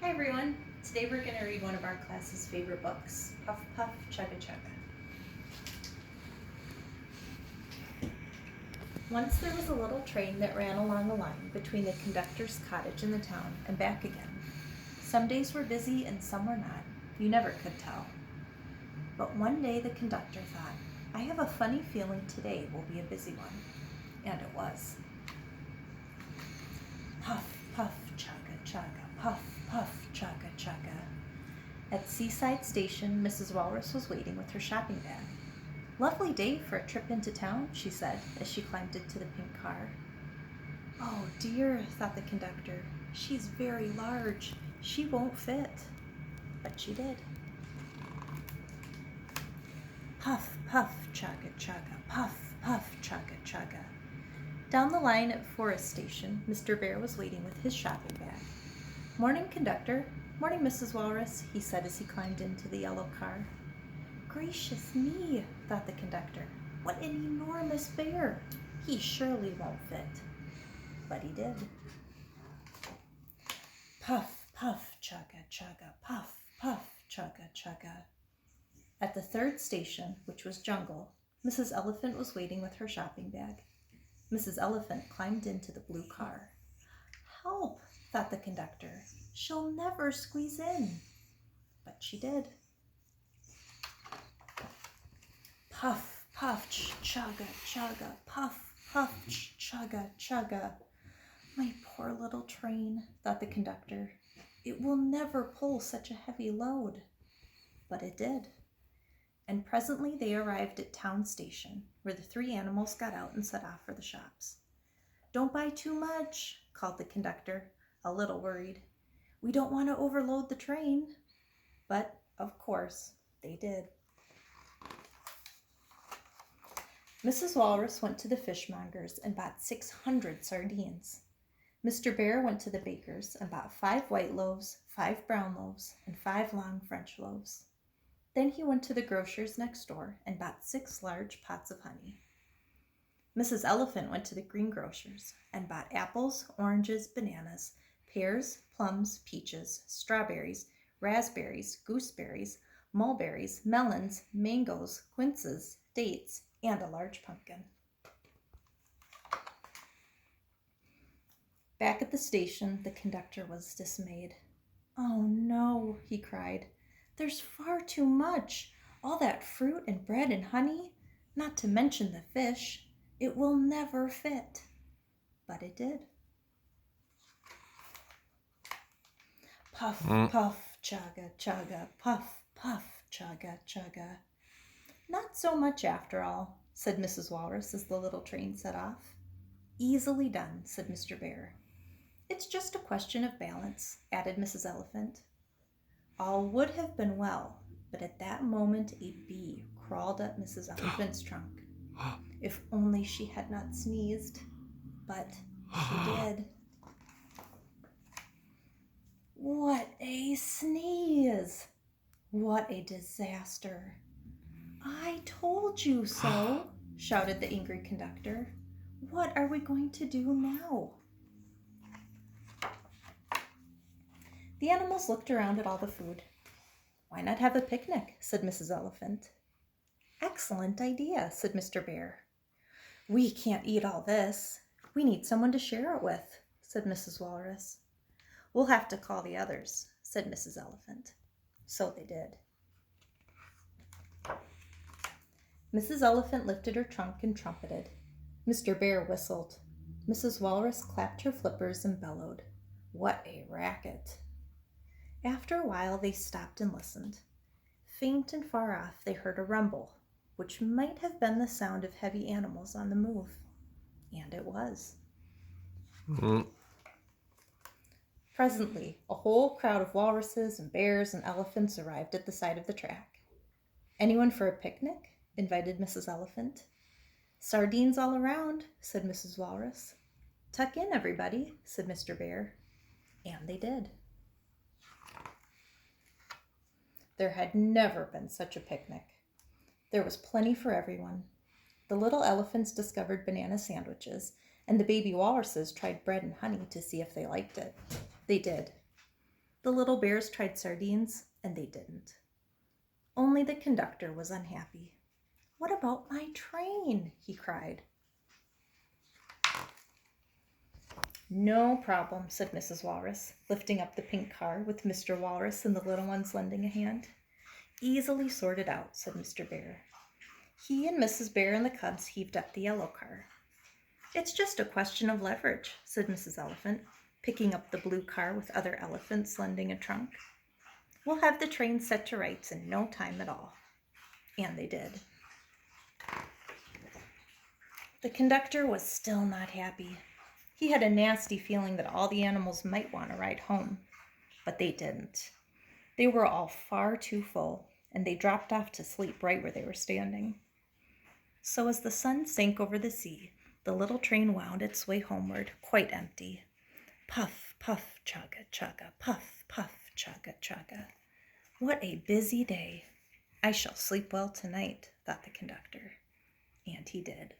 Hi everyone. Today we're going to read one of our class's favorite books, Puff Puff Chugga Chugga. Once there was a little train that ran along the line between the conductor's cottage and the town and back again. Some days were busy and some were not. You never could tell. But one day the conductor thought, I have a funny feeling today will be a busy one. And it was. Puff, puff, chugga, chugga, puff, puff, chugga, chugga. At Seaside Station, Mrs. Walrus was waiting with her shopping bag. Lovely day for a trip into town, she said as she climbed into the pink car. Oh dear, thought the conductor. She's very large. She won't fit. But she did. Puff, puff, chugga, chugga, puff, puff, chugga, chugga. Down the line at Forest Station, Mr. Bear was waiting with his shopping bag. Morning, conductor. Morning, Mrs. Walrus, he said as he climbed into the yellow car. Gracious me, thought the conductor. What an enormous bear. He surely won't fit. But he did. Puff, puff, chugga, chugga, puff, puff, chugga, chugga. At the third station, which was Jungle, Mrs. Elephant was waiting with her shopping bag. Mrs. Elephant climbed into the blue car. Help, thought the conductor. She'll never squeeze in. But she did. Puff, puff, chugga, chugga, puff, puff, chugga, chugga. My poor little train, thought the conductor. It will never pull such a heavy load. But it did. And presently they arrived at Town Station, where the three animals got out and set off for the shops. Don't buy too much, called the conductor, a little worried. We don't want to overload the train. But, of course, they did. Mrs. Walrus went to the fishmonger's and bought 600 sardines. Mr. Bear went to the baker's and bought 5 white loaves, 5 brown loaves, and 5 long French loaves. Then he went to the grocer's next door and bought 6 large pots of honey. Mrs. Elephant went to the greengrocer's and bought apples, oranges, bananas, pears, plums, peaches, strawberries, raspberries, gooseberries, mulberries, melons, mangoes, quinces, dates, and a large pumpkin. Back at the station, the conductor was dismayed. Oh no, he cried. There's far too much. All that fruit and bread and honey, not to mention the fish. It will never fit. But it did. Puff, puff, chugga, chugga, puff, puff, chugga, chugga. Not so much after all, said Mrs. Walrus as the little train set off. Easily done, said Mr. Bear. It's just a question of balance, added Mrs. Elephant. All would have been well, but at that moment a bee crawled up Mrs. Elephant's trunk. If only she had not sneezed, but she did. What a sneeze! What a disaster! I told you so, shouted the angry conductor. What are we going to do now? The animals looked around at all the food. Why not have a picnic, said Mrs. Elephant. Excellent idea, said Mr. Bear. We can't eat all this. We need someone to share it with, said Mrs. Walrus. We'll have to call the others, said Mrs. Elephant. So they did. Mrs. Elephant lifted her trunk and trumpeted. Mr. Bear whistled. Mrs. Walrus clapped her flippers and bellowed. What a racket! After a while they stopped and listened. Faint and far off they heard a rumble, which might have been the sound of heavy animals on the move. And it was. Presently, a whole crowd of walruses and bears and elephants arrived at the side of the track. Anyone for a picnic? Invited Mrs. Elephant. Sardines all around, said Mrs. Walrus. Tuck in, everybody, said Mr. Bear. And they did. There had never been such a picnic. There was plenty for everyone. The little elephants discovered banana sandwiches, and the baby walruses tried bread and honey to see if they liked it. They did. The little bears tried sardines, and they didn't. Only the conductor was unhappy. "What about my train?" he cried. "No problem," said Mrs. Walrus, lifting up the pink car with Mr. Walrus and the little ones lending a hand. "Easily sorted out," said Mr. Bear. He and Mrs. Bear and the cubs heaved up the yellow car. "It's just a question of leverage," said Mrs. Elephant, picking up the blue car with other elephants lending a trunk. "We'll have the train set to rights in no time at all." And they did. The conductor was still not happy. He had a nasty feeling that all the animals might want to ride home, but they didn't. They were all far too full, and they dropped off to sleep right where they were standing. So as the sun sank over the sea, the little train wound its way homeward, quite empty. Puff, puff, chugga, chugga, puff, puff, chugga, chugga. What a busy day. "I shall sleep well tonight," thought the conductor. And he did.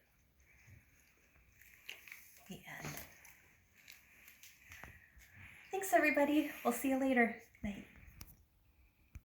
The end. Thanks, everybody. We'll see you later. Night.